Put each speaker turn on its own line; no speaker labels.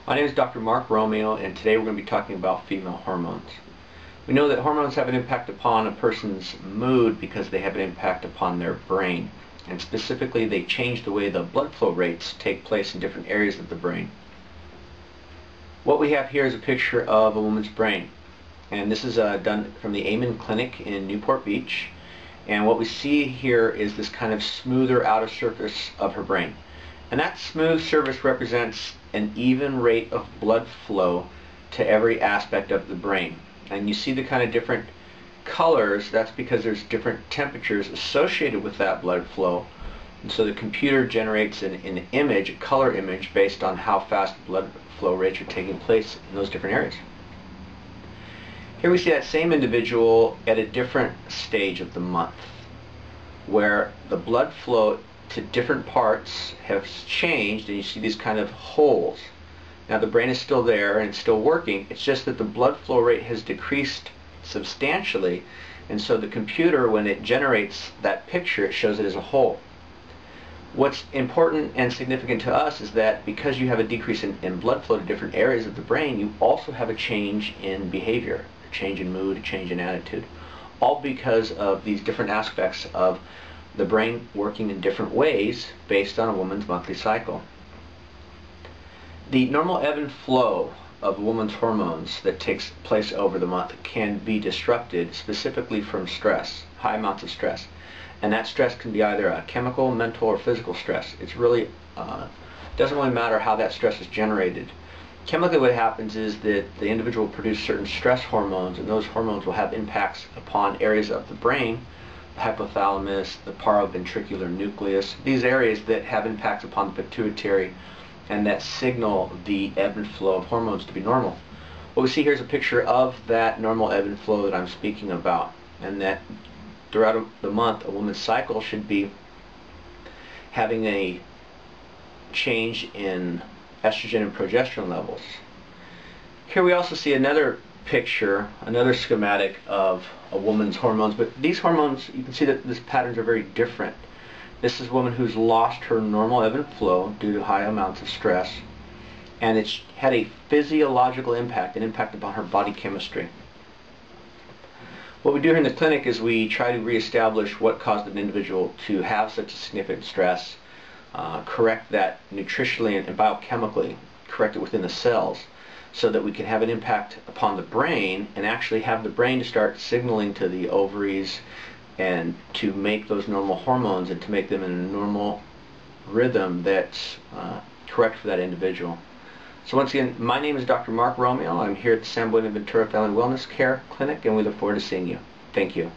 My name is Dr. Mark Romeo, and today we're going to be talking about female hormones. We know that hormones have an impact upon a person's mood because they have an impact upon their brain. And specifically, they change the way the blood flow rates take place in different areas of the brain. What we have here is a picture of a woman's brain. And this is done from the Amen Clinic in Newport Beach. And what we see here is this kind of smoother outer surface of her brain. And that smooth surface represents an even rate of blood flow to every aspect of the brain. And you see the kind of different colors. That's because there's different temperatures associated with that blood flow. And so the computer generates an image, a color image, based on how fast blood flow rates are taking place in those different areas. Here we see that same individual at a different stage of the month, where the blood flow to different parts have changed, and you see these kind of holes. Now the brain is still there and it's still working, it's just that the blood flow rate has decreased substantially, and so the computer, when it generates that picture, it shows it as a hole. What's important and significant to us is that because you have a decrease in blood flow to different areas of the brain, you also have a change in behavior, a change in mood, a change in attitude, all because of these different aspects of the brain working in different ways based on a woman's monthly cycle. The normal ebb and flow of a woman's hormones that takes place over the month can be disrupted specifically from stress, high amounts of stress. And that stress can be either a chemical, mental, or physical stress. It's really, doesn't really matter how that stress is generated. Chemically, what happens is that the individual will produce certain stress hormones, and those hormones will have impacts upon areas of the brain, the hypothalamus, the paraventricular nucleus, these areas that have impacts upon the pituitary and that signal the ebb and flow of hormones to be normal. What we see here is a picture of that normal ebb and flow that I'm speaking about, and that throughout the month a woman's cycle should be having a change in estrogen and progesterone levels. Here we also see another picture, another schematic of a woman's hormones, but these hormones, you can see that these patterns are very different. This is a woman who's lost her normal ebb and flow due to high amounts of stress, and it's had a physiological impact, an impact upon her body chemistry. What we do here in the clinic is we try to reestablish what caused an individual to have such a significant stress, correct that nutritionally and biochemically, correct it within the cells, so that we can have an impact upon the brain and actually have the brain to start signaling to the ovaries and to make those normal hormones and to make them in a normal rhythm that's correct for that individual. So once again, my name is Dr. Mark Romeo. I'm here at the San Buenaventura Family Wellness Care Clinic, and we look forward to seeing you. Thank you.